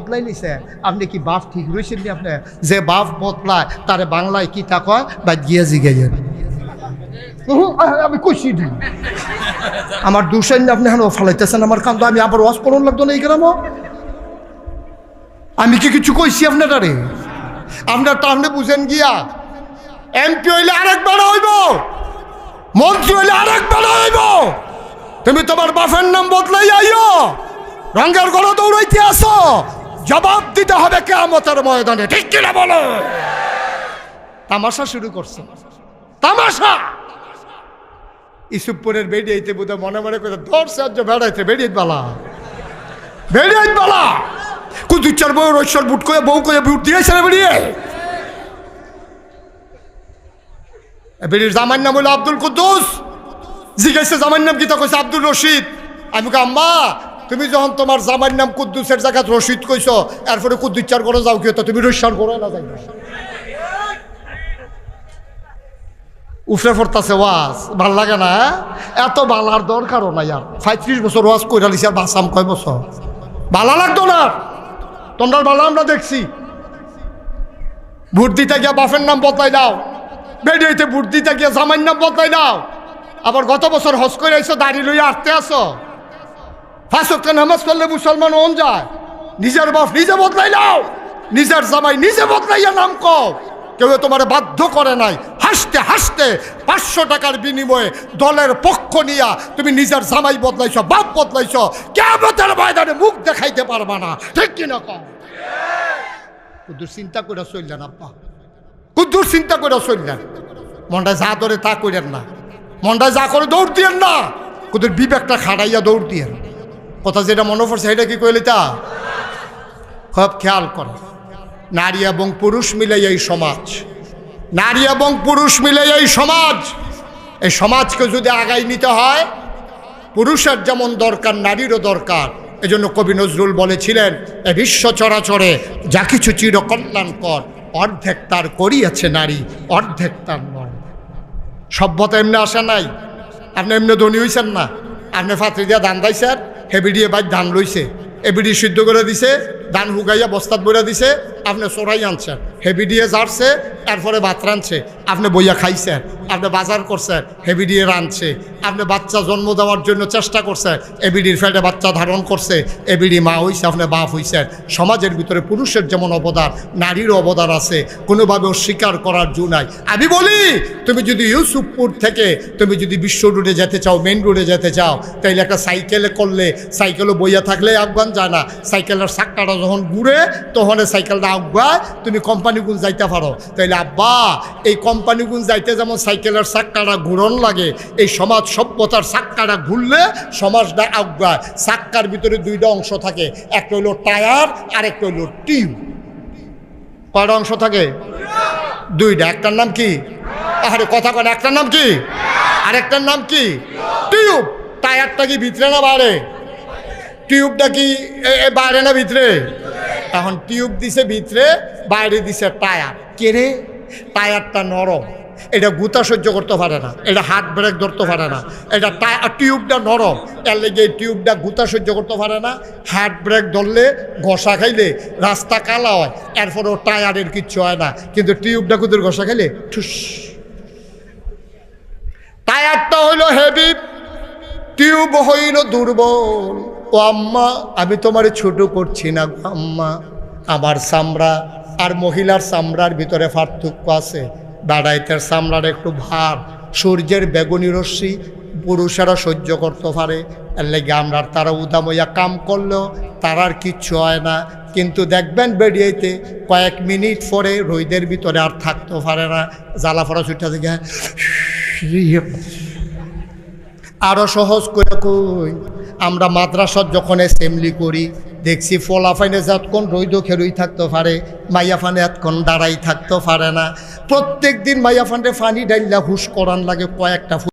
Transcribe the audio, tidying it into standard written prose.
বদলাই নিছে আপনি কি বাপ ঠিক রয়েছেন নি? আপনি যে বাপ বদলায় তারে বাংলায় কি তা কয় বা গিয়া জিগাইয়েন। আমি কইছি আমার দুশাইন আপনি হেন ফালাইতেছেন আমার কান্দ, আমি আবার ওয়াজ করুন লাগতো না এই গ্রামও। আমি কি কিছু কইছি আপনারে? আপনার টানে বুঝেন গিয়া এমপি হইলে আরেকবার হইব, মন্ত্রী হইলে আরেকবার হইব। তুমি তোমার বাপের নাম বদলাই আইও, রঙের গড় দৌড়াইতে আসো, জবাব দিতে হবে কিয়ামতের ময়দানে, ঠিক কিনা বলো? তামাশা শুরু করছে, তামাশা। ইসুপুরের বেড়িয়াইতে বোধ মনে মনে করে ধরছে আজ বেড়াইতে বেড়িয়ে বালা, বেড়িয়ে বালা কুদুচার বউ রৈশ্বর বুট করে বউ করে বুট দিয়েছে না বেরিয়ে। বেরির জামাইর নাম হলো আব্দুল কুদ্দুস। জিজ্ঞাসা জামাইর নাম কি? তা কইছে আব্দুল রশিদ। আমি কই আম্মা তুমি যখন তোমার জামাইর নাম কুদ্দুসের জায়গায় রশিদ কইছো, এরপরে কুদ্দুচার করে যাও কি? তো তুমি রৈশ্বর করে না যাই উফরে ফরতাছে ওয়াজ, ভাল লাগে না? এত বালার দরকারও নাই। আর 35 বছর ওয়াজ কইরা লিছি, আর বাসাম কয় বছর? ভালো লাগতো না তোমরা? ভালো আমরা দেখছি। ভোট দিতে গিয়া বাপের নাম বদলাই দাও, বেডিয়াইতে ভোট দিতে গিয়া জামাইর নাম বদলাই দাও। আবার গত বছর হজ করে আইসো, দাড়ি লইয়া আটতে আসো। 5 ওয়াক্ত নামাজ পড়লে মুসলমান হন যায়। নিজের বাপ নিজে বদলাই দাও, নিজের জামাই নিজে বদলাইয়া নাম কও। কেউ তোমার বাধ্য করে নাই। হাসতে হাসতে 500 টাকার বিনিময়ে দলের পক্ষ নিয়া তুমি নিজের জামাই বদলাইছো, বাপ বদলাইছো। কিয়ামতের ময়দানে মুখ দেখাইতে পারবা না, ঠিক কিনা কও? কুদ্দুর চিন্তা করে চললেন আব্বা, কুদ্দুর চিন্তা করে চললেন। মনটায় যা ধরে তা করেন না, মনটায় যা করে দৌড় দিয়েন না, কুদ্দুর বিবেকটা খাড়াইয়া দৌড় দিয়েন। কথা যেটা মনে পড়ছে এটা কি কইলি তা খুব খেয়াল করে। নারী এবং পুরুষ মিলে এই সমাজ, নারী এবং পুরুষ মিলে এই সমাজ। এই সমাজকে যদি আগাই নিতে হয়, পুরুষের যেমন দরকার নারীরও দরকার। এজন্য কবি নজরুল বলেছিলেন, এ বিশ্ব চরাচরে যা কিছু চিরকল্যাণকর, অর্ধেক তার করিয়াছে নারী, অর্ধেক তার নয়। সভ্যতা এমনি আসে নাই। আপনি এমনি ধনী হয়েছেন না। আপনি ফাতরি দিয়া ধান দাইছেন, হেবিডিয়ে বাইর ধান লইছে, এবিডি সিদ্ধ করে দিছে, ধান হুগাইয়া বস্তাত বইরা দিছে, আপনি চড়াই আনছেন, হেভি দিয়ে জারছে, এরপরে ভাত রাঁধছে, আপনি বইয়া খাইছেন, আপনি বাজার করছেন, হেভি দিয়ে রাঁধছে, আপনি বাচ্চা জন্ম দেওয়ার জন্য চেষ্টা করছেন, এবিডির ফেটে বাচ্চা ধারণ করছে, এবিডি মা হইছে, আপনি বাপ হইছেন। সমাজের ভিতরে পুরুষের যেমন অবদান, নারীরও অবদান আছে, কোনোভাবে অস্বীকার করার জো নাই। আমি বলি, তুমি যদি ইউসুফপুর থেকে তুমি যদি বিশ্ব রোডে যেতে চাও, মেন রোডে যেতে চাও, তাইলে একটা সাইকেলে করলে, সাইকেলও বইয়া থাকলে আহ্বান যায় না। সাইকেলের চাক্কাটা যখন ঘুরে তখন সাইকেলটা আহ্বায়, তুমি কোম্পানিগুলো যাইতে পারো। তাইলে আব্বা, এই কোম্পানিগুলো যাইতে যেমন সাইকেলের চাক্কাটা ঘুরন লাগে, এই সমাজ সভ্যতার চাক্কাটা ঘুরলে সমাজটা আহ্বায়। চাক্কার ভিতরে 2টা অংশ থাকে, একটা হইল টায়ার আর একটা হইল টিউব। কয়টা অংশ থাকে? 2টা। একটার নাম কি? আরে কথা কয়, একটার নাম কি আর একটার নাম কি? টিউব। টায়ারটা কি ভিতরে না বাইরে? টিউবটা কি বাইরে না ভিতরে? এখন টিউব দিছে ভিতরে, বাইরে দিছে টায়ার। কে রে? টায়ারটা নরম, এটা গুতা সহ্য করতে পারে না, এটা হাত ব্রেক ধরতে পারে না। এটা টিউবটা নরম, এর লেগে এই টিউবটা গুতা সহ্য করতে পারে না। হাত ব্রেক ধরলে, ঘষা খাইলে রাস্তা কালা হয়, এরপরেও টায়ারের কিচ্ছু হয় না। কিন্তু টিউবটা কুদের ঘষা খাইলে ঠুস। টায়ারটা হইল হেভি, টিউব হইল দুর্বল। ও আম্মা, আমি তোমার ছোট করছি না আম্মা, আমার চামড়া আর মহিলার চামড়ার ভিতরে পার্থক্য আছে। দাঁড়াইতের চামড়ার একটু ভার, সূর্যের বেগুনি রশ্মি পুরুষেরা সহ্য করতে পারে, এর লেগে আমরা তারা উদামইয়া কাম করলেও তার আর কিচ্ছু হয় না। কিন্তু দেখবেন বেরিয়েতে কয়েক মিনিট পরে রোদের ভিতরে আর থাকতে পারে না, জ্বালা ফড়া ছুটটা থেকে আরো সহজ করে কই। আমরা মাদ্রাসার যখন অ্যাসেম্বলি করি, দেখছি ফলাফাইনে যতক্ষণ রৈদ খেরুই থাকতে পারে, মাইয়া ফানে এতক্ষণ দাঁড়াই থাকতে পারে না। প্রত্যেক দিন মাইয়া ফান্ডে ফানি ডাইল্লা হুশ করান লাগে কয়েকটা